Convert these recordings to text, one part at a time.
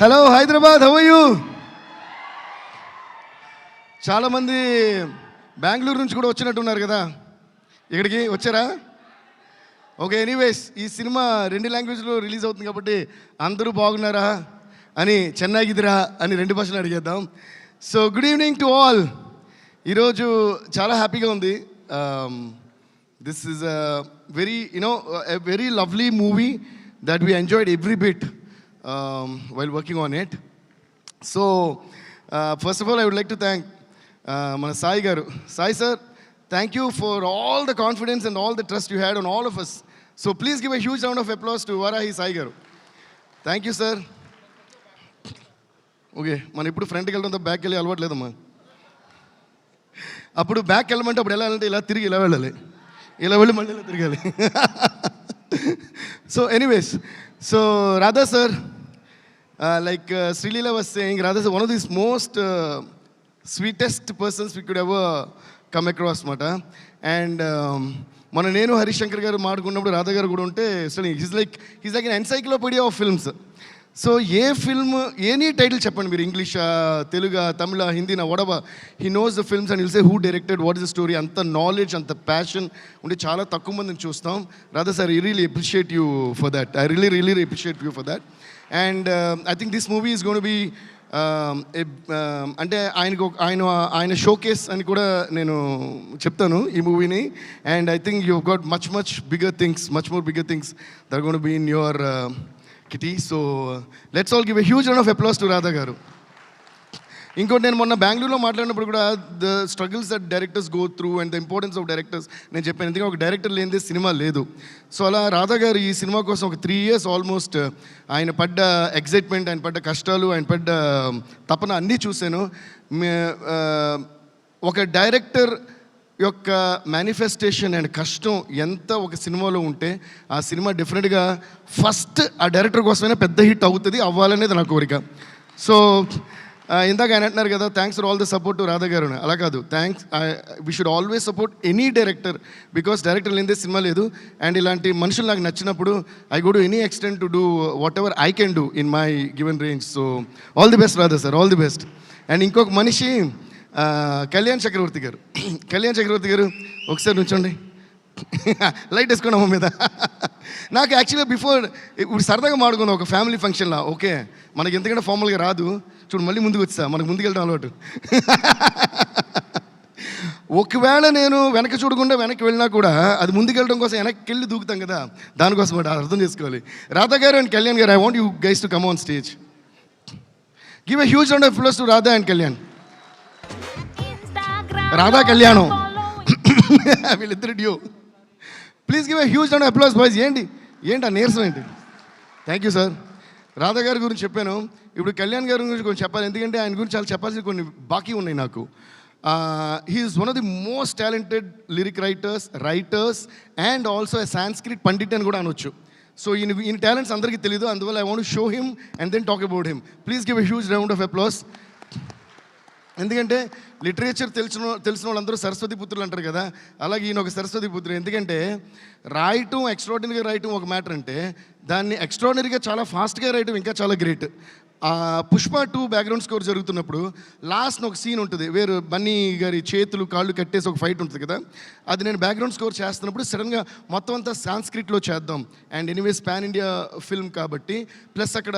Hello Hyderabad, how are you? చాలామంది బెంగళూరు నుంచి కూడా వచ్చినట్టున్నారు కదా, ఇక్కడికి వచ్చారా? ఓకే, ఎనీవేస్ ఈ సినిమా 2 లాంగ్వేజ్లో రిలీజ్ అవుతుంది కాబట్టి అందరూ బాగున్నారా అని, చెన్నైగిదిరా అని 2 భాషలు అడిగేద్దాం. So good evening to all. ఈరోజు చాలా హ్యాపీగా ఉంది. This is very lovely movie that we enjoyed every bit while working on it. So first of all I would like to thank mana Sai garu. Sai sir, thank you for all the confidence and all the trust you had on all of us. So please give a huge round of applause to Varahi Sai garu. Thank you sir. Okay, మనం ఇప్పుడు ఫ్రంట్కి వెళ్ళడంతో బ్యాక్కి వెళ్ళి అలవాటు లేదమ్మా. అప్పుడు back వెళ్ళమంటే అప్పుడు ఎలా వెళ్ళాలంటే ఇలా తిరిగి ఇలా వెళ్ళాలి, ఇలా వెళ్ళి మళ్ళీ ఇలా తిరగాలి. So anyways, so Radha sir, like Srilila was saying, Radha sir, one of these most sweetest persons we could ever come across mata. And మన నేను హరిశంకర్ గారు మాట్లాడుకున్నప్పుడు రాధా గారు కూడా ఉంటే he's like an encyclopedia of films. So a film, any title చెప్పండి మీరు, ఇంగ్లీషా, తెలుగా, తమిళ, హిందీనా, వడబా, he knows the films and will say who directed, what is the story. అంత నాలెడ్జ్, అంత ప్యాషన్ ఉంటే చాలా తక్కువ మందిని చూస్తాం. Radha sir, I really appreciate you for that. I really appreciate you for that. And I think this movie is gonna be అంటే ఆయన showcase అని కూడా నేను చెప్తాను ఈ మూవీని. And I think you got much bigger things, much more bigger things that are gonna be in your kitty. So let's all give a huge round of applause to Radha garu. ఇంకోటి, నేను మొన్న బెంగళూరులో మాట్లాడినప్పుడు కూడా the struggles that directors go through and the importance of directors నేను చెప్పాను. ఎందుకంటే ఒక డైరెక్టర్ లేనిదే సినిమా లేదు. సో అలా రాధా గారు ఈ సినిమా కోసం ఒక 3 years ఆల్మోస్ట్ ఆయన పడ్డ ఎగ్జైట్మెంట్, ఆయన పడ్డ కష్టాలు, ఆయన పడ్డ తపన అన్నీ చూశాను. ఒక డైరెక్టర్ యొక్క మేనిఫెస్టేషన్ అండ్ కష్టం ఎంత ఒక సినిమాలో ఉంటే ఆ సినిమా డెఫినెట్గా ఫస్ట్ ఆ డైరెక్టర్ కోసమైనా పెద్ద హిట్ అవుతుంది, అవ్వాలనేది నా కోరిక. సో ఇందాక ఆయన అంటున్నారు కదా, thanks for all the support to Radha గారు. అలా కాదు, thanks, we should always support any director, because director లేనిదే సినిమా లేదు. అండ్ ఇలాంటి మనుషులు నాకు నచ్చినప్పుడు I go to any extent to do what ever I can do in my given range. So all the best Radha sir, all the best. And ఇంకొక మనిషి కళ్యాణ్ చక్రవర్తి గారు. కళ్యాణ్ చక్రవర్తి గారు ఒకసారి నుంచోండి, లైట్ వేసుకోండి అమ్మ మీద. నాకు యాక్చువల్గా బిఫోర్ ఇప్పుడు సరదాగా మాడుకుందాం ఒక ఫ్యామిలీ ఫంక్షన్లో. ఓకే, మనకి ఎంతకంటే ఫార్మల్గా రాదు, చూడు మళ్ళీ ముందుకు వచ్చా, మనకు ముందుకెళ్ళడం అలవాటు. ఒకవేళ నేను వెనక చూడకుండా వెనక్కి వెళ్ళినా కూడా అది ముందుకెళ్ళడం కోసం వెనక్కి వెళ్ళి దూకుతాం కదా, దానికోసం అర్థం చేసుకోవాలి. రాధా గారు అండ్ కళ్యాణ్ గారు, I want you guys to come on stage. Give a huge round of applause to Radha and Kalyan. Radha కళ్యాణం వీళ్ళిద్దరు due. Please give a huge round of applause boys. ఏంటి ఆ నీరసం ఏంటి? Thank you sir. రాధా గారి గురించి చెప్పాను, ఇప్పుడు కళ్యాణ్ గారి గురించి కొంచెం చెప్పాలి, ఎందుకంటే ఆయన గురించి చాలా చెప్పాల్సిన కొన్ని బాకీ ఉన్నాయి నాకు. He is one of the most talented lyric writers and also a Sanskrit pandit అని కూడా అనొచ్చు. సో ఈయన టాలెంట్స్ అందరికీ తెలియదు, అందువల్ల I want to show him and then talk about him. Please give a huge round of applause. ఎందుకంటే literature తెలిసిన వాళ్ళందరూ సరస్వతి పుత్రులు అంటారు కదా, అలాగే ఈయన ఒక సరస్వతి పుత్రుడు. ఎందుకంటే రాయటం, ఎక్స్ట్రాడినరీగా రాయటం ఒక మ్యాటర్ అంటే, దాన్ని ఎక్స్ట్రాడినరీగా చాలా ఫాస్ట్గా రాయటం ఇంకా చాలా గ్రేట్. పుష్ప 2 బ్యాక్గ్రౌండ్ స్కోర్ జరుగుతున్నప్పుడు లాస్ట్ ఒక సీన్ ఉంటుంది, వేరు బన్నీ గారి చేతులు కాళ్ళు కట్టేసి ఒక ఫైట్ ఉంటుంది కదా, అది నేను బ్యాక్గ్రౌండ్ స్కోర్ చేస్తున్నప్పుడు సడన్గా మొత్తం అంతా సాంస్క్రిట్లో చేద్దాం. And anyways pan India film కాబట్టి, ప్లస్ అక్కడ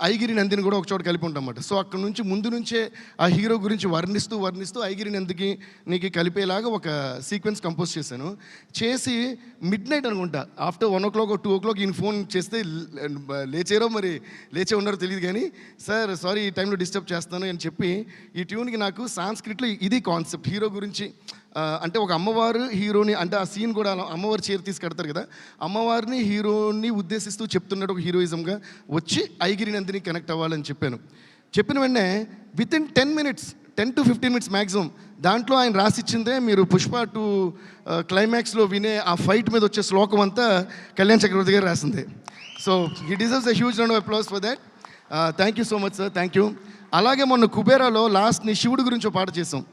ఐగిరి నందిని కూడా ఒక చోట కలిపి ఉంటాం అన్నమాట. సో అక్కడ నుంచి ముందు నుంచే ఆ హీరో గురించి వర్ణిస్తూ ఐగిరి నందికి నీకు కలిపేలాగా ఒక సీక్వెన్స్ కంపోజ్ చేశాను. చేసి మిడ్ నైట్ అనుకుంటా, ఆఫ్టర్ 1 o'clock or 2 o'clock ఈయన ఫోన్ చేస్తే లేచే ఉన్నారో తెలియదు, కానీ సార్ సారీ ఈ టైంలో డిస్టర్బ్ చేస్తాను అని చెప్పి ఈ ట్యూన్కి నాకు సాంస్క్రిట్లో ఇది కాన్సెప్ట్, హీరో గురించి అంటే ఒక అమ్మవారు హీరోని, అంటే ఆ సీన్ కూడా అమ్మవారు చీర తీసి కడతారు కదా, అమ్మవారిని హీరోని ఉద్దేశిస్తూ చెప్తున్నాడు ఒక హీరోయిజంగా వచ్చి ఐగిరి నందిని కనెక్ట్ అవ్వాలని చెప్పాను. చెప్పిన వెంటనే వితిన్ 10 to 15 minutes మ్యాక్సిమం దాంట్లో ఆయన రాసిచ్చిందే మీరు పుష్ప 2 క్లైమాక్స్లో వినే ఆ ఫైట్ మీద వచ్చే శ్లోకం అంతా కళ్యాణ్ చక్రవర్తి గారు రాసిందే. So he deserves a huge round of applause for that. Thank you so much sir, thank you. అలాగే మొన్న కుబేరాలో లాస్ట్ని శివుడి గురించి ఒక పాట చేసాం.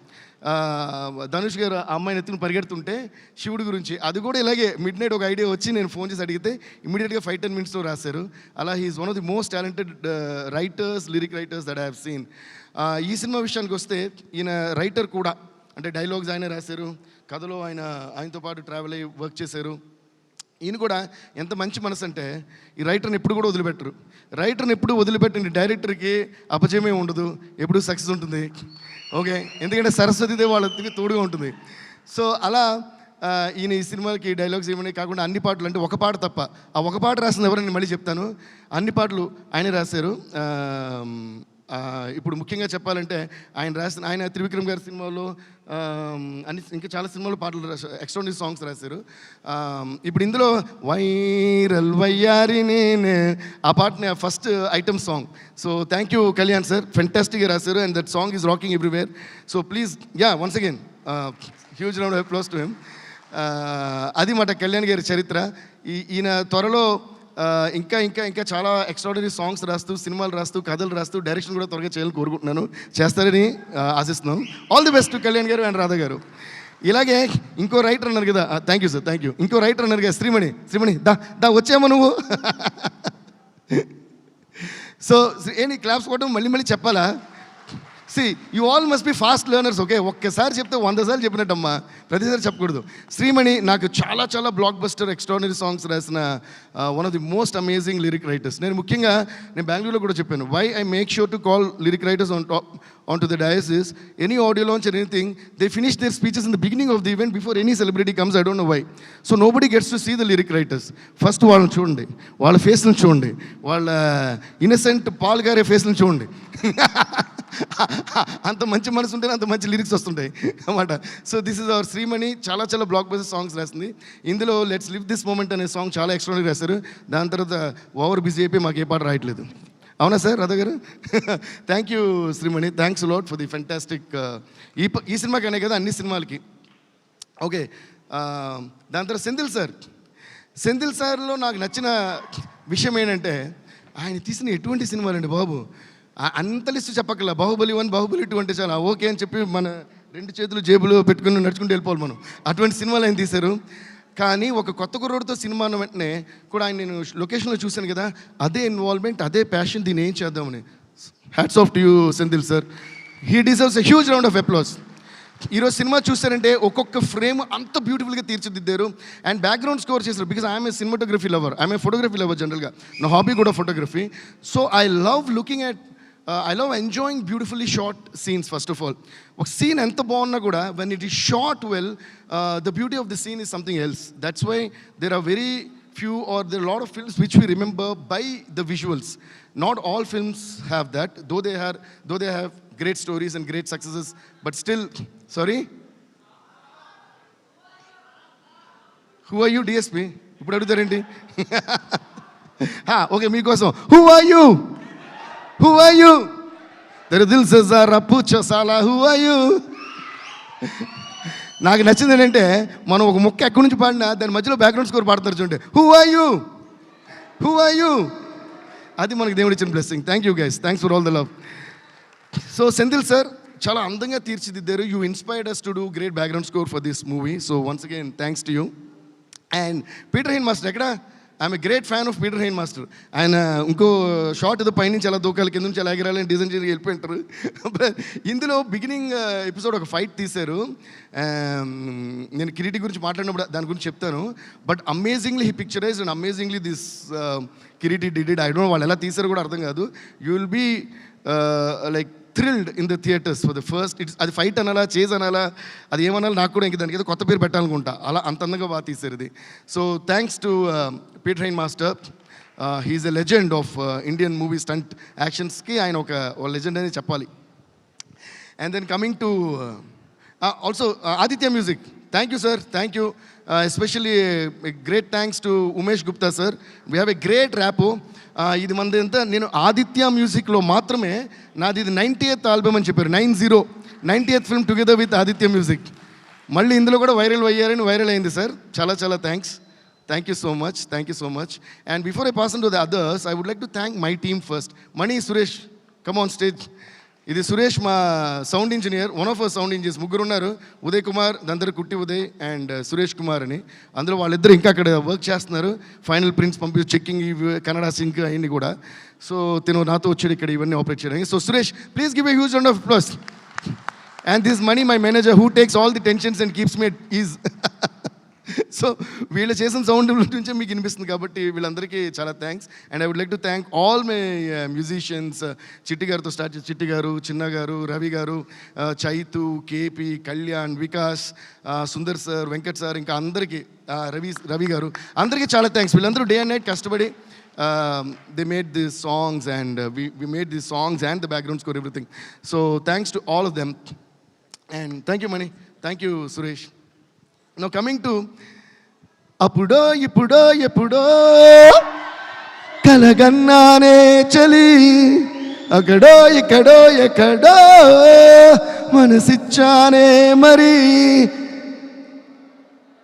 ధనుష్ గారు ఆ అమ్మాయిని ఎత్తుకుని పరిగెడుతుంటే శివుడి గురించి అది కూడా ఇలాగే మిడ్ నైట్ ఒక ఐడియా వచ్చి నేను ఫోన్ చేసి అడిగితే ఇమీడియట్గా 5-10 మినిట్స్లో రాశారు. అలా he is one of the most talented writers, lyric writers that I have seen. ఈ సినిమా విషయానికి వస్తే ఈయన రైటర్ కూడా, అంటే డైలాగ్స్ ఆయన రాశారు, కథలో ఆయనతో పాటు ట్రావెల్ అయ్యి వర్క్ చేశారు. ఈయన కూడా ఎంత మంచి మనసు అంటే ఈ రైటర్ని ఎప్పుడు కూడా వదిలిపెట్టరు. రైటర్ని ఎప్పుడు వదిలిపెట్టిన డైరెక్టర్కి అపజయమే ఉండదు, ఎప్పుడు సక్సెస్ ఉంటుంది. ఓకే, ఎందుకంటే సరస్వతిదేవి వాళ్ళకి తోడుగా ఉంటుంది. సో అలా ఈయన ఈ సినిమాకి డైలాగ్స్ ఏమని కాకుండా అన్ని పాటలు, అంటే ఒక పాట తప్ప, ఆ ఒక పాట రాసింది ఎవరని నేను మళ్ళీ చెప్తాను, అన్ని పాటలు ఆయనే రాశారు. ఇప్పుడు ముఖ్యంగా చెప్పాలంటే ఆయన త్రివిక్రమ్ గారి సినిమాలో ఇంకా చాలా సినిమాలో పాటలు రాశారు, ఎక్స్ట్రాడినరీ సాంగ్స్ రాశారు. ఇప్పుడు ఇందులో వైరల్ వయ్యారి నేనే ఆ పాటని first item song. So thank you Kalyan sir, ఫెంటాస్టిక్గా రాశారు and that song is rocking everywhere. So please once again huge round of applause to him. అది మాట కళ్యాణ్ గారి చరిత్ర. ఈయన త్వరలో ఇంకా ఇంకా ఇంకా చాలా ఎక్స్ట్రాడినరీ సాంగ్స్ రాస్తూ, సినిమాలు రాస్తూ, కథలు రాస్తూ, డైరెక్షన్ కూడా త్వరగా చేయాలని కోరుకుంటున్నాను, చేస్తారని ఆశిస్తున్నాను. All the best to Kalyan గారు అండ్ రాధా గారు. ఇలాగే ఇంకో రైటర్ అన్నారు కదా, thank you sir, thank you. ఇంకో రైటర్ అన్నారు కదా, శ్రీమణి దా వచ్చామా నువ్వు? సో ఏంటి క్లాప్స్ కొట్టడం మళ్ళీ చెప్పాలా? You all must be fast learners. Okay, ఒక్కసారి చెప్తే 100 సార్లు చెప్పినట్టమ్మా, ప్రతిసారి చెప్పకూడదు. శ్రీమణి నాకు చాలా చాలా బ్లాక్ బస్టర్ ఎక్స్ట్రాడినరీ సాంగ్స్ రాసిన one of the most amazing lyric writers. నేను ముఖ్యంగా బెంగళూరులో కూడా చెప్పాను, why I make sure to call lyric writers on to the dice is any audio launch or anything, they finish their speeches in the beginning of the event before any celebrity comes. I don't know why. So nobody gets to see the lyric writers. First వాళ్ళని చూడండి, వాళ్ళ ఫేస్లను చూడండి, వాళ్ళ innocent Paul గారి ఫేస్లను చూడండి. అంత మంచి మనసు ఉంటేనే అంత మంచి లిరిక్స్ వస్తుంటాయి అన్నమాట. So this is our Shreemani, చాలా చాలా బ్లాక్ బస్టర్ సాంగ్స్ రాసింది. ఇందులో లెట్స్ లివ్ దిస్ మూమెంట్ అనే సాంగ్ చాలా ఎక్స్ట్రాడినరీ రాశారు. దాని తర్వాత ఓవర్ బిజీ అయిపోయి మాకు ఏ పాట రాయట్లేదు. అవునా సార్ రాధా గారు? Thank you Shreemani, thanks lot for the fantastic. ఈ సినిమాకి అనే కదా అన్ని సినిమాలకి. ఓకే, దాని తర్వాత సెంధిల్ సార్లో నాకు నచ్చిన విషయం ఏంటంటే ఆయన తీసిన ఎటువంటి సినిమాలండి బాబు, అంత లిస్టు చెప్పక్కర్లా. బాహుబలి 1, బాహుబలి 2 అంటే చాలా ఓకే అని చెప్పి మన 2 చేతులు జేబులో పెట్టుకుని నడుచుకుంటూ వెళ్ళిపోవాలి మనం, అటువంటి సినిమాలు ఆయన తీశారు. కానీ ఒక కొత్త కుర్రోడితో సినిమా అన్న వెంటనే కూడా ఆయన నేను లొకేషన్లో చూశాను కదా, అదే ఇన్వాల్వ్మెంట్, అదే ప్యాషన్, దీన్ని ఏం చేద్దామని. Hats off to you Senthil sir, he deserves a huge round of applause. ఈరోజు సినిమా చూస్తారంటే ఒక్కొక్క ఫ్రేమ్ అంత బ్యూటిఫుల్గా తీర్చిదిద్దారు అండ్ బ్యాక్గ్రౌండ్ స్కోర్ చేశారు. Because I'm a cinematography lover, I'm a photography lover జనరల్గా, నా హాబీ కూడా photography. So I love looking at I love enjoying beautifully shot scenes. First of all, ఒక సీన్ ఎంత బాగున్నా కూడా when it is shot well, the beauty of the scene is something else. That's why there are very few, or there are a lot of films which we remember by the visuals. Not all films have that, though they have great stories and great successes, but still, sorry, who are you DSP? ఇప్పుడు అడుగుతారేంటి? Okay, మీకోసం who are you? Who are you? There dil se zara pucha sala, who are you? నాకు నచ్చింది ఏంటంటే మనం ఒక మొక్క ఎక్కడి నుంచి పాడినా దాని మధ్యలో బ్యాక్గ్రౌండ్ స్కోర్ పాడతారు చూడండి, హూ ఆర్ యూ. అది మనకి దేవుడు ఇచ్చిన blessing. Thank you guys, thanks for all the love. So Senthil sir చాలా అందంగా తీర్చిదిద్దారు. You inspired us to do great background score for this movie. So once again thanks to you. And Peter Hein master ఎక్కడ? I'm a great fan of Peter Hein master. ఆయన ఇంకో short ఏదో పైనుంచి అలా దూకాలి, కింద నుంచి అలా ఎగరాలని డిజైన్ చేసి వెళ్ళిపోయింటారు. ఇందులో బిగినింగ్ ఎపిసోడ్ ఒక ఫైట్ తీశారు. నేను కిరీటి గురించి మాట్లాడినప్పుడు దాని గురించి చెప్తాను. But amazingly he picturize and amazingly this Kireeti did. I don't know వాళ్ళు ఎలా తీశారు కూడా అర్థం కాదు. You will be like thrilled in the theatres for the first. అది ఫైట్ అనాలా, చేజ్ అనాలా, అది ఏమనాలి నాకు కూడా ఇంక దానికి ఏదో కొత్త పేరు పెట్టాలనుకుంటా, అలా అంత అందంగా బాగా తీశారు ఇది. So thanks to Peter Hein master. He's a legend of Indian movie stunt యాక్షన్స్కి ఆయన ఒక లెజెండ్ అని చెప్పాలి. And then coming to also Aditya Music. Thank you sir, thank you. Especially great thanks to Umesh Gupta sir. We have a great wrap. ఇది మనది ఎంత, నేను ఆదిత్య మ్యూజిక్లో మాత్రమే నాది ఇది 90th ఆల్బమ్ అని చెప్పారు. 90th film together with Aditya music. మళ్ళీ ఇందులో కూడా వైరల్ అయింది సార్. చాలా చాలా thanks. Thank you so much. And before I pass on to the others, I would like to thank my team first. Mani, Suresh, come on stage. ఇది సురేష్ మా sound engineer, one of our sound engineers. ముగ్గురు ఉన్నారు, ఉదయ్ కుమార్, దందరి కుట్టి Uday and Suresh Kumar అని. అందులో వాళ్ళిద్దరు ఇంకా అక్కడ వర్క్ చేస్తున్నారు. ఫైనల్ ప్రింట్స్ చెక్కింగ్ ఇవి కన్నడ సింక్ అవన్నీ కూడా. సో తిను నాతో వచ్చాడు ఇక్కడ ఇవన్నీ ఆపరేట్ చేయడానికి. So Suresh, please give a huge round of applause. And this Mani, my manager, who takes all the tensions and keeps me at ease. So వీళ్ళు చేసిన సౌండ్ నుంచే మీకు వినిపిస్తుంది కాబట్టి వీళ్ళందరికీ చాలా thanks. And I would like to thank all my musicians. Chitti గారితో start చేసి చిట్టి గారు, చిన్న గారు, రవి గారు, Chaitu, KP, Kalyan, Vikas, Sundar sir, Venkat sir, ఇంకా అందరికీ, రవి గారు, అందరికీ చాలా థ్యాంక్స్. వీళ్ళందరూ డే అండ్ నైట్ కష్టపడి they made these songs and we made these songs and the background score, everything. So thanks to all of them. And thank you Mani, thank you Suresh. Now coming to అప్పుడో ఇప్పుడో ఎప్పుడో కలగన్నానే చలి, అక్కడో ఇక్కడో ఎక్కడో మనసిచ్చానే మరి.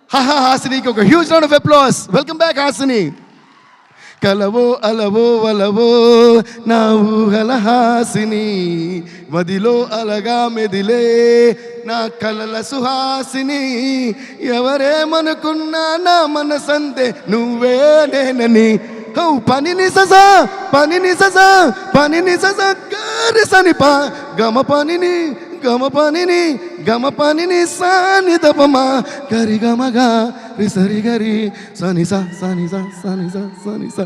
హాసినికి ఒక huge round of applause. Welcome back Hasini. కలవో అలవో వలవో నా ఊహల హాసిని, మదిలో అలగా మెదిలే నా కలల సుహాసిని. ఎవరేమనుకున్నా నా మనసంతే నువ్వే నేనని. పనిని ససా పనిని ససా పనిని ససా గారి సనిపా గమ పనిని గమ పనిని గమ పనిని సాని దపమా గరి గమగా రిసరి గరి సని సా సని సా సని సా సని సా.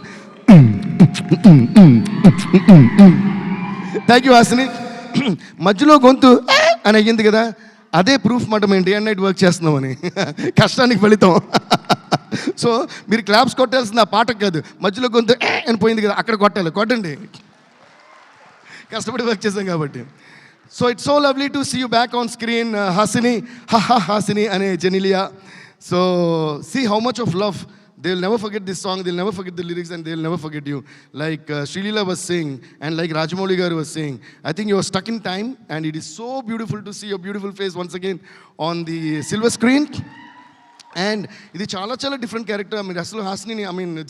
Thank you Hasini. మధ్యలో గొంతు అని అయ్యింది కదా, అదే ప్రూఫ్ మాట మేము డే అండ్ నైట్ వర్క్ చేస్తున్నామని, కష్టానికి ఫలితం. సో మీరు క్లాప్స్ కొట్టాల్సింది ఆ పాటకు కాదు, మధ్యలో గొంతు అని పోయింది కదా అక్కడ కొట్టాలి. కొట్టండి, కష్టపడి వర్క్ చేసాం కాబట్టి. So it's so lovely to see you back on screen, Hasini, Hasini and Jenilia. So see how much of love. They'll never forget this song, they'll never forget the lyrics, and they'll never forget you. Like Srilila was saying, and like Rajamouli garu was saying, I think you're stuck in time, and it is so beautiful to see your beautiful face once again on the silver screen. And ఇది చాలా చాలా different character. మీరు అసలు హాసిని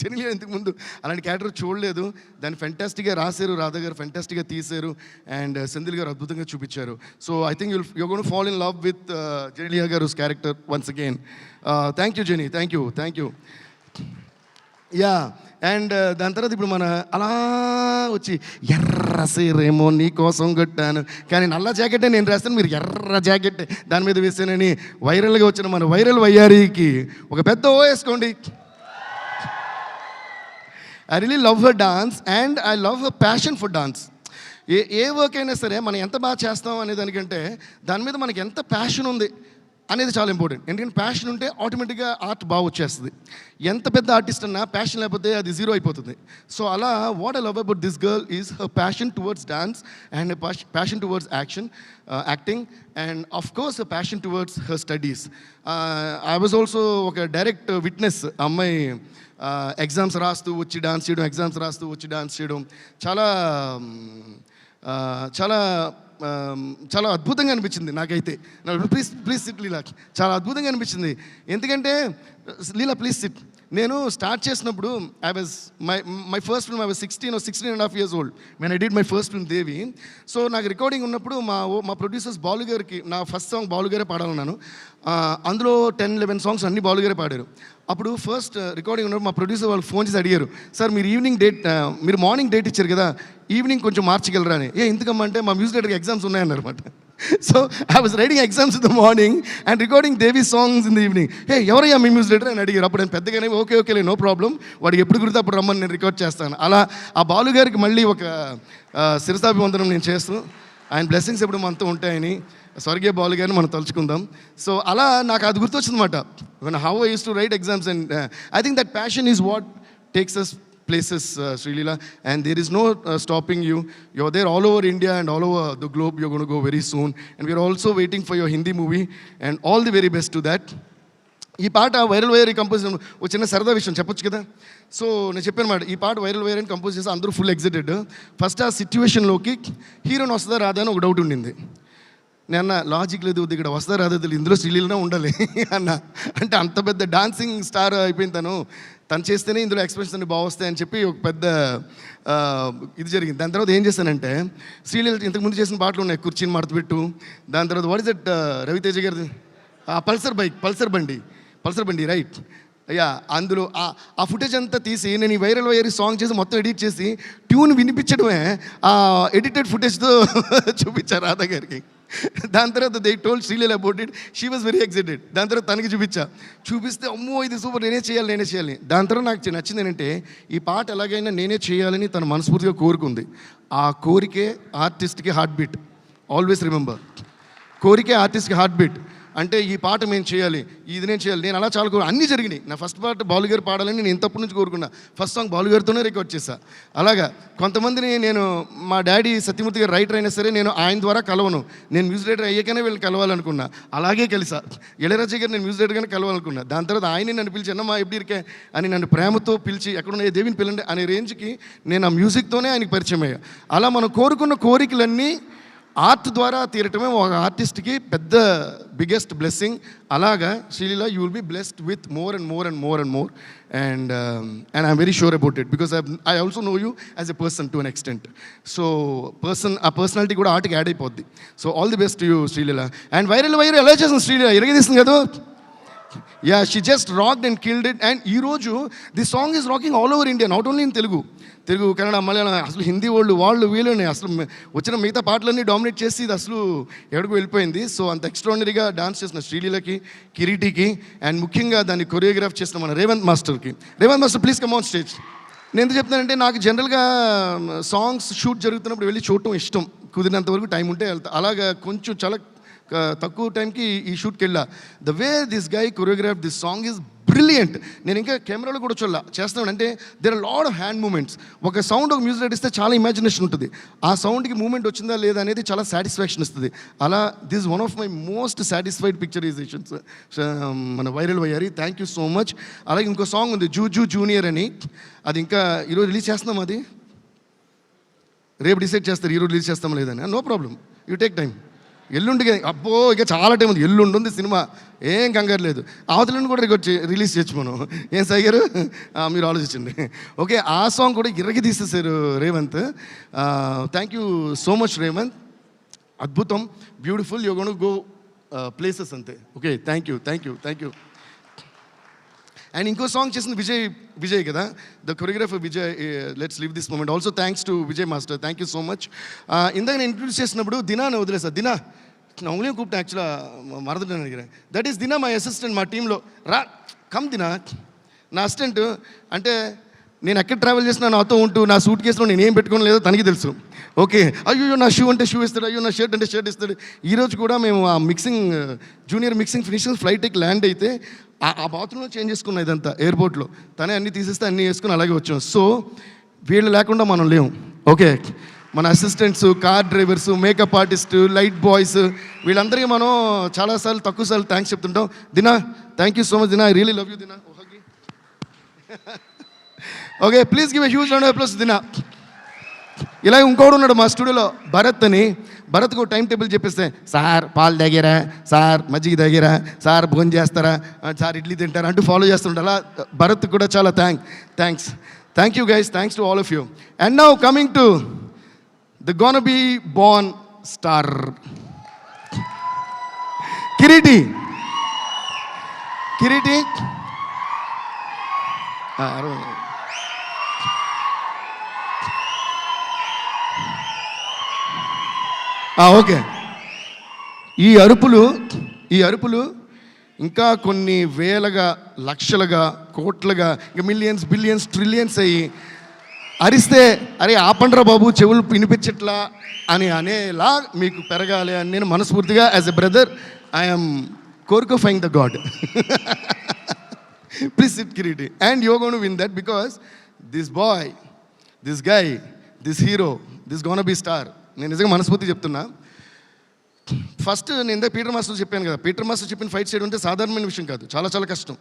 జెనిలియా ఇంతకు ముందు అలాంటి character చూడలేదు. దాన్ని ఫెంటాస్టిక్గా రాశారు, రాధా గారు ఫెంటాస్టిక్గా తీశారు, అండ్ సెంధిల్ గారు అద్భుతంగా చూపించారు. So I think your gonna fall in love with Genelia గారు character once again. Thank you Genie, thank you, thank you. Yeah, and దాని తర్వాత ఇప్పుడు మన అలా వచ్చి ఎర్ర సీరేమో నీ కోసం కట్టాను, కానీ నల్ల జాకెట్టే నేను రాస్తాను, మీరు ఎర్ర జాకెట్ దాని మీద వేసానని వైరల్గా వచ్చిన మన వైరల్ వయ్యారికి ఒక పెద్ద ఓ వేసుకోండి. I really love her dance and I love her passion for dance. A work అయినా సరే మనం ఎంత బాగా చేస్తాం అనే దానికంటే దాని మీద మనకి ఎంత ప్యాషన్ ఉంది అనేది చాలా ఇంపార్టెంట్. ఎందుకంటే ప్యాషన్ ఉంటే ఆటోమేటిక్గా ఆర్ట్ బాగా వచ్చేస్తుంది. ఎంత పెద్ద ఆర్టిస్ట్ అన్నా ప్యాషన్ లేకపోతే అది జీరో అయిపోతుంది. సో అలా what I love about this girl is her passion towards dance and passion towards acting and of course her passion towards her studies. I was also ఒక డైరెక్ట్ విట్నెస్. అమ్మాయి exams రాస్తూ వచ్చి dance చేయడం, exams రాస్తూ వచ్చి dance చేయడం చాలా చాలా చాలా అద్భుతంగా అనిపించింది నాకైతే. ప్లీజ్ సిట్ లీలా, చాలా అద్భుతంగా అనిపించింది. ఎందుకంటే లీలా ప్లీజ్ సిట్. నేను స్టార్ట్ చేసినప్పుడు my first film I was 16.5 years old when I did my first film Devi. So నాకు రికార్డింగ్ ఉన్నప్పుడు మా ప్రొడ్యూసర్స్ బాలు గారికి నా ఫస్ట్ సాంగ్ బాలు గారే పాడాలన్నాను. అందులో 10-11 సాంగ్స్ అన్ని బాలు గారే పాడారు. అప్పుడు ఫస్ట్ రికార్డింగ్ ఉన్నప్పుడు మా ప్రొడ్యూసర్ వాళ్ళు ఫోన్ చేసి అడిగారు, సార్ మీరు మార్నింగ్ డేట్ ఇచ్చారు కదా, ఈవినింగ్ కొంచెం మార్చగలరా అని. ఎందుకమ్మంటే మా మ్యూజిక్ డైరెక్టర్కి ఎగ్జామ్స్ ఉన్నాయన్నమాట. So I was writing exams in the morning and recording Devi songs in the evening. ఎవరయ్యా మీ మ్యూజిక్ డైరెక్టర్ అని అడిగారు. అప్పుడు నేను పెద్దగానే ఓకే నో ప్రాబ్లం, వాడికి ఎప్పుడు కుడితే అప్పుడు రమ్మని నేను రికార్డ్ చేస్తాను. అలా ఆ బాలు గారికి మళ్ళీ ఒక శిరసాభివందనం నేను చేస్తూ, ఆయన బ్లెస్సింగ్స్ ఎప్పుడు మనతో ఉంటాయని స్వర్గీయ బాలు గారిని మనం తలుచుకుందాం. సో అలా నాకు అది గుర్తొచ్చిందన్నమాట. How I use to write exams and I think that passion is what takes us places, Srilila, and there is no stopping you. You're there all over India and all over the globe. You're going to go very soon, and we're also waiting for your Hindi movie, and all the very best to that. ఈ పాట viral wire compose ఒక చిన్న సరదా విషయం చెప్పొచ్చు కదా. So నేను చెప్పాను మాట, ఈ పాట వైరల్ వైర్ అని కంపోజ్ చేసి అందరూ ఫుల్ ఎగ్జైటెడ్. ఫస్ట్ ఆ సిచ్యువేషన్లోకి హీరోని వస్తుందా రాదా అని ఒక డౌట్ ఉండింది. నేను అన్న లాజిక్ లేదు, ఇక్కడ వస్తా రాదా తెలియదు, ఇందులో శ్రీలీలనే ఉండాలి అన్న. అంటే అంత పెద్ద డాన్సింగ్ స్టార్ అయిపోయింది తను. తను చేస్తేనే ఇందులో ఎక్స్ప్రెషన్స్ అన్ని బాగా వస్తాయని చెప్పి ఒక పెద్ద ఇది జరిగింది. దాని తర్వాత ఏం చేశానంటే శ్రీలీల ఇంతకుముందు చేసిన పాటలు ఉన్నాయి, కుర్చీని మడతపెట్టు, దాని తర్వాత వాట్ ఇస్ దట్ రవితేజ గారి పల్సర్ బండి రైట్ అయ్యా, అందులో ఆ ఫుటేజ్ అంతా తీసి నేను ఈ వైరల్ సాంగ్ చేసి మొత్తం ఎడిట్ చేసి ట్యూన్ వినిపించడమే ఆ ఎడిటెడ్ ఫుటేజ్తో చూపించారు రాధా గారికి. దాని తర్వాత they told Sreeleela about it, she was very excited. దాని తర్వాత తనకి చూపిస్తే అమ్మో ఇది సూపర్, నేనే చేయాలి. దాని తర్వాత నాకు నచ్చింది ఏంటంటే ఈ పాట ఎలాగైనా నేనే చేయాలని తను మనస్ఫూర్తిగా కోరుకుంది. ఆ కోరికే ఆర్టిస్ట్కి హార్ట్ బీట్. ఆల్వేస్ రిమెంబర్, కోరికే ఆర్టిస్ట్కి హార్ట్ బీట్. అంటే ఈ పాట మేము చేయాలి, ఇది నేను చేయాలి, నేను అలా చాలా అన్నీ జరిగినాయి. నా ఫస్ట్ పాట బాలుగారు పాడాలని నేను ఇంతప్పటి నుంచి కోరుకున్నా. ఫస్ట్ సాంగ్ బాలుగారితోనే రికార్డ్ చేశా. అలాగా కొంతమందిని నేను, మా డాడీ సత్యమూర్తి గారు రైటర్ అయినా సరే నేను ఆయన ద్వారా కలవను, నేను మ్యూజిక్ డైరెక్టర్ అయ్యాకనే వీళ్ళు కలవాలనుకున్నా. అలాగే కలిసా. ఇళయరాజా గారు నేను మ్యూజిక్ డైరెక్టర్గానే కలవాలనుకున్నా. దాని తర్వాత ఆయనే నన్ను పిలిచి అన్నమా ఎప్పుడిరికే అని నన్ను ప్రేమతో పిలిచి ఎక్కడున్న దేవిని పిల్లండి అనే రేంజ్కి నేను ఆ మ్యూజిక్తోనే ఆయనకి పరిచయం అయ్యా. అలా మనం కోరుకున్న కోరికలన్నీ ఆర్ట్ ద్వారా తీరటమే ఒక ఆర్టిస్ట్కి పెద్ద బిగ్గెస్ట్ బ్లెస్సింగ్. అలాగా Sreeleela you will be blessed with more and I'm very sure about it because I also know you as a person to an extent. So ఆ పర్సనాలిటీ కూడా ఆర్ట్కి యాడ్ అయిపోద్ది. So all the best to you Sreeleela. And viral ఎలా చేస్తుంది శ్రీలీల, ఎరగదీస్తుంది కదా. Yeah, she just rocked and killed it. And ఈరోజు the song is rocking all over India, not only in Telugu, Kannada, Malayalam, అసలు హిందీ వాళ్ళు వీళ్ళని అసలు వచ్చిన మిగతా పాటలన్నీ డామినేట్ చేసి ఇది అసలు ఎక్కడికి వెళ్ళిపోయింది. సో అంత ఎక్స్ట్రాడినరీగా డాన్స్ చేసిన శ్రీలీలకి, కిరీటికి, అండ్ ముఖ్యంగా దాన్ని కొరియోగ్రాఫ్ చేసిన మన రేవంత్ మాస్టర్కి. Revanth master please come on stage. నేను ఎందుకు చెప్తానంటే నాకు జనరల్గా సాంగ్స్ షూట్ జరుగుతున్నప్పుడు వెళ్ళి చూడటం ఇష్టం, కుదిరినంత వరకు టైం ఉంటే వెళ్తా. అలాగా కొంచెం చాలా తక్కువ టైంకి ఈ షూట్కి వెళ్ళా. The way this guy choreograph this song is brilliant. నేను ఇంకా కెమెరాలో కూడా చేస్తాను అంటే there are lot of hand movements. ఒక సౌండ్ ఒక మ్యూజిక్ ఇస్తే చాలా ఇమాజినేషన్ ఉంటుంది, ఆ సౌండ్కి మూమెంట్ వచ్చిందా లేదా అనేది చాలా సాటిస్ఫాక్షన్ ఇస్తుంది. అలా this one of my most satisfied picturisations మన వైరల్ అయ్యారు. Thank you so much. అలాగే ఇంకో సాంగ్ ఉంది జూ జూనియర్ అని, అది ఇంకా ఈరోజు రిలీజ్ చేస్తున్నాం, అది రేపు డిసైడ్ చేస్తారు ఈరోజు రిలీజ్ చేస్తాం లేదని. No problem, you take time. ఎల్లుండి అబ్బో ఇక చాలా టైం ఉంది, ఎల్లుండి ఉంది సినిమా, ఏం కంగారు లేదు. అవతలని కూడా రిలీజ్ చేయొచ్చు మనం. ఏం సాయి గారు మీరు ఆలోచించండి. ఓకే, ఆ సాంగ్ కూడా ఇరగి తీసేసారు Revanth. Thank you so much Revanth, అద్భుతం, beautiful, you gonna go places అంతే. Okay, thank you. అండ్ ఇంకో సాంగ్ చేసింది విజయ్ కదా, the choreographer Vijay. Let's leave this moment also thanks to Vijay master. Thank you so much. ఇందాక నేను ఇంట్రడ్యూస్ చేసినప్పుడు దినాని వదిలేసా. దినా நான் உங்களையும் கூப்பிட்டேன், ஆக்சுவலாக மறந்துட்டேன்னு நினைக்கிறேன். దట్ ఈస్ దినా, మై అసిస్టెంట్ మా టీంలో. కమ్ దినా, నా అసిస్టెంట్. అంటే నేను ఎక్కడ ట్రావెల్ చేసినా నాతో ఉంటూ నా సూట్ కేసులో నేను ఏం పెట్టుకోవడం లేదో తనకి తెలుసు. ఓకే, అయ్యో నా షూ అంటే షూ ఇస్తాడు, అయ్యో నా షర్ట్ అంటే షర్ట్ ఇస్తాడు. ఈరోజు కూడా మేము ఆ జూనియర్ మిక్సింగ్ ఫినిషింగ్ ఫ్లైట్కి ల్యాండ్ అయితే ఆ బాత్రూంలో చేంజ్ చేసుకున్నాం ఇదంతా ఎయిర్పోర్ట్లో. తనే అన్నీ తీసేస్తే అన్నీ వేసుకుని అలాగే వచ్చాం. సో వీళ్ళు లేకుండా మనం లేము. ఓకే, మన assistants, car drivers, makeup artist, light boys, వీళ్ళందరికీ మనం చాలాసార్లు తక్కువసార్లు థ్యాంక్స్ చెప్తుంటాం. Dina, thank you so much Dina, I really love you Dina. Okay, please give a huge round of applause Dina. ఇలా ఇంకోడు ఉన్నాడు మా స్టూడియోలో, భరత్ అని. భరత్కు టైం టేబుల్ చెప్పేస్తే, సార్ పాలు తాగారా, సార్ మజ్జిగ తాగారా, సార్ భోజనం చేస్తారా, సార్ ఇడ్లీ తింటారా అంటూ ఫాలో చేస్తుంటారు. అలా భరత్ కూడా చాలా thank you guys, thanks to all of you. And now coming to the gonna be born star Kiriti. Okay, ఈ అరుపులు ఇంకా కొన్ని వేలగా, లక్షలుగా, కోట్లుగా, ఇంకా మిలియన్స్, బిలియన్స్, ట్రిలియన్స్ అయ్యి అరిస్తే అరే ఆపండ్రా బాబు చెవులు వినిపించట్లా అని అనేలా మీకు పెరగాలి అని నేను మనస్ఫూర్తిగా యాజ్ ఎ బ్రదర్ ఐఎమ్ కోరుకోఫైంగ్ the God. Please sit Kireeti, and you gonna to win that because this boy, this guy, this hero, this gonna be star. నేను నిజంగా మనస్ఫూర్తి చెప్తున్నా. ఫస్ట్ నేను ఇందాక పీటర్ మాస్టర్ చెప్పాను కదా, పీటర్ మాస్టర్ చెప్పిన ఫైట్ సైడ్ ఉంటే సాధారణమైన విషయం కాదు, చాలా కష్టం.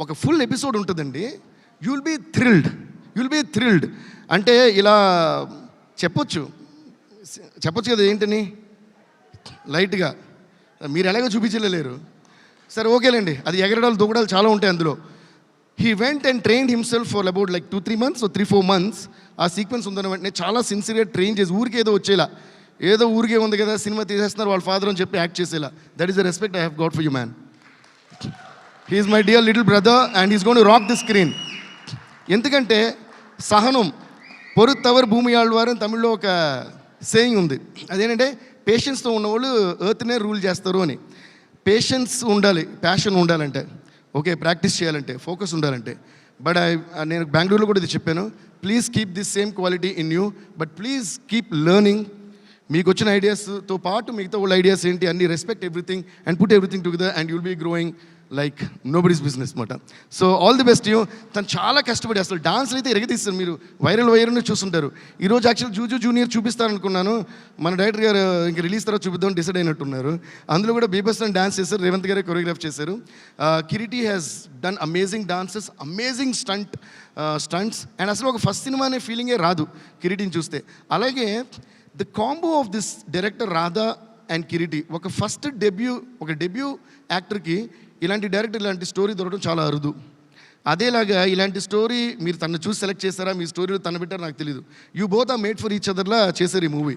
ఒక ఫుల్ ఎపిసోడ్ ఉంటుందండి. You will be thrilled. అంటే ఇలా చెప్పొచ్చు కదా, ఏంటని లైట్గా మీరు ఎలాగో చూపించలేరు. సరే ఓకేలేండి, అది ఎగరడాలు దూకడాలు చాలా ఉంటాయి అందులో. He went and trained himself for about like 2-3 months or 3-4 months. ఆ సీక్వెన్స్ ఉందన్న వెంటనే చాలా సిన్సియర్గా ట్రైన్ చేసి ఊరికి ఏదో వచ్చేలా, ఏదో ఊరికే ఉంది కదా సినిమా తీసేస్తున్నారు వాళ్ళ ఫాదర్ అని చెప్పి యాక్ట్ చేసేలా. That is the respect I have got for you man. He is my dear little brother and he's gone to rock the screen. ఎందుకంటే సహనం పొరుత్తవర్ భూమి ఆళ్వారు అని తమిళ్లో ఒక సేయింగ్ ఉంది. అదేంటంటే పేషెన్స్తో ఉన్నవాళ్ళు ఎర్త్నే రూల్ చేస్తారు అని. పేషెన్స్ ఉండాలి, ప్యాషన్ ఉండాలంటే, ఓకే, ప్రాక్టీస్ చేయాలంటే, ఫోకస్ ఉండాలంటే. బట్ నేను బెంగళూరులో కూడా ఇది చెప్పాను, please keep this same quality in you, but please keep learning. మీకు వచ్చిన ఐడియాస్తో పాటు మిగతా వాళ్ళ ఐడియాస్ ఏంటి అన్ని respect everything and put everything together and you'll be growing like nobody's business అనమాట. So all the best you. తను చాలా కష్టపడి అసలు డాన్స్లు అయితే ఎరగతీస్తారు. మీరు వైరల్ చూస్తుంటారు. ఈరోజు యాక్చువల్ జూజు జూనియర్ చూపిస్తారనుకున్నాను, మన డైరెక్టర్ గారు ఇంక రిలీజ్ తర్వాత చూపిద్దామని డిసైడ్ అయినట్టున్నారు. అందులో కూడా బీభత్సం డాన్స్ చేశారు, రేవంత్ గారే కొరియోగ్రాఫ్ చేశారు. Kireeti has done amazing dances, amazing stunts and అసలు ఒక ఫస్ట్ సినిమా అనే ఫీలింగే రాదు కిరీటిని చూస్తే. అలాగే the combo of this director Radha and Kireeti, ఒక ఫస్ట్ డెబ్యూ యాక్టర్కి ఇలాంటి డైరెక్టర్ ఇలాంటి స్టోరీ దొరకడం చాలా అరుదు. అదేలాగా ఇలాంటి స్టోరీ మీరు తను చూసి సెలెక్ట్ చేస్తారా, మీ స్టోరీలో తను పెట్టారో నాకు తెలియదు. You both are made for each అదర్లా చేశారు ఈ మూవీ.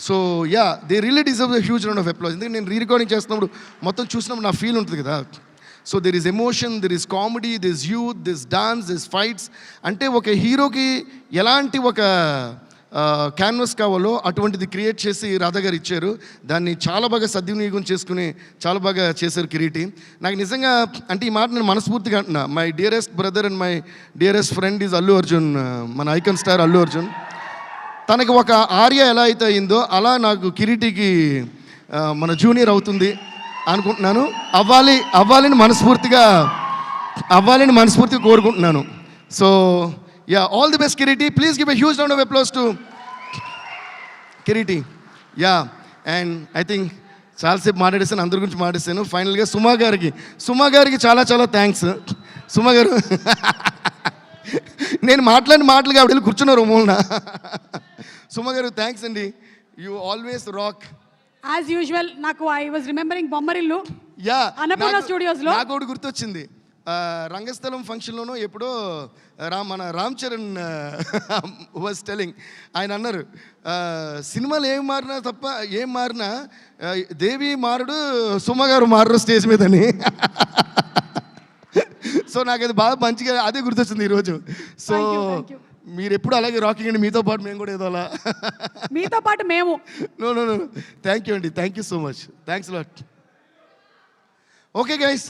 So yeah, they really deserve the huge round of applause. ఎందుకంటే నేను రికార్డింగ్ చేస్తున్నప్పుడు మొత్తం చూసినప్పుడు నా ఫీల్ ఉంటుంది కదా. So there is emotion, there is comedy, there is youth, this dance, this fights. అంటే ఒక హీరోకి ఎలాంటి ఒక క్యాన్వస్ కావాలో అటువంటిది క్రియేట్ చేసి రాధా గారు ఇచ్చారు. దాన్ని చాలా బాగా సద్వినియోగం చేసుకుని చాలా బాగా చేశారు కిరీటి. నాకు నిజంగా అంటే ఈ మాట నేను మనస్ఫూర్తిగా అంటున్నా. My dearest brother and my dearest friend is Allu Arjun, మన ఐకాన్ స్టార్ అల్లు అర్జున్. తనకి ఒక ఆర్య ఎలా అయితే అయిందో అలా నాకు కిరీటికి మన జూనియర్ అవుతుంది అనుకుంటున్నాను. అవ్వాలని మనస్ఫూర్తిగా కోరుకుంటున్నాను. So yeah, all the best Kiriti. Please give a huge round of applause to Kiriti. Yeah, and I think చాలాసేపు మాట్లాడేసాను, అందరి గురించి మాట్లాడేసాను. ఫైనల్గా సుమా గారికి చాలా థ్యాంక్స్. సుమా గారు నేను మాట్లాడిన మాటలుగా ఆవిడ వెళ్ళి కూర్చున్నారు మూలన. సుమా గారు థ్యాంక్స్ అండి, you always rock as usual. నాకు I was remembering Bommarillu, yeah, Annapurna స్టూడియోస్లో నాకు ఒకటి గుర్తొచ్చింది. రంగస్థలం ఫంక్షన్లోనూ ఎప్పుడో మన రామ్ చరణ్ వాజ్ టెలింగ్, ఆయన అన్నారు సినిమాలు ఏం మారినా దేవి మారుడు సుమ గారు మారరు స్టేజ్ మీదని. సో నాకు అది బాగా మంచిగా అదే గుర్తొచ్చింది ఈరోజు. సో మీరు ఎప్పుడు అలాగే రాకింగ్ అండి, మీతో పాటు మేము కూడా ఏదో అలా మీతో పాటు మేము. నో థ్యాంక్ యూ అండి, thank you so much, thanks lot. Okay guys,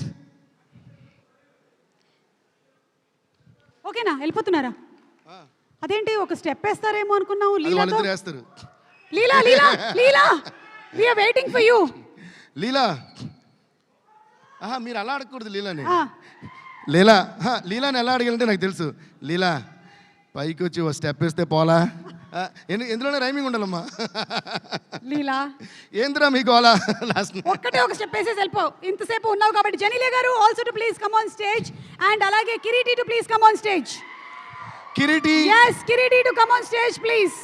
ఓకేనా, వెళ్ళిపోతున్నారా? అదేంటి ఒక స్టెప్ వేస్తారేమో అనుకున్నావు. Leela we are waiting for you. మీరు అలా అడగకూడదు లీలాని ఎలా అడగాలంటే నాకు తెలుసు. లీలా పైకి వచ్చి ఓ స్టెప్ వేస్తే పోలా, ఎందులోనే రైమింగ్ ఉండాలమ్మా. లీలా ఏంద్రా మీకు అలా లాస్ట్ ఒక్కటే ఒక స్టెప్ వేసేసి వెళ్ళిపో. ఇంతసేపు ఉన్నావు కాబట్టి జనీలే గారు also too please come on stage and అలాగే Kireeti too please come on stage. Kireeti too come on stage please.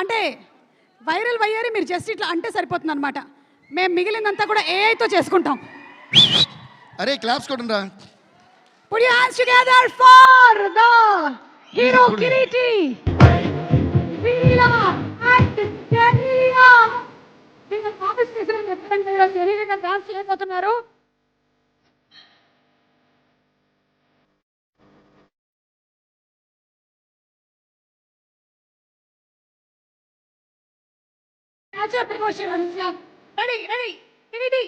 అంటే వైరల్ వయ్యారి మీరు జస్ట్ ఇట్లా అంటే సరిపోతుంది అనమాట. మేము మిగిలినంతా కూడా ఏఐతో చేసుకుంటాం. అరే క్లాప్స్ కొట్టండి. Put your hands together for the hero Kiriti. Veela and Janiya. మీరు కామెంట్స్ చేసిన చెప్పండి, మీరు తెలియక డాన్స్ చేయబోతున్నారు. Ready, Kiriti.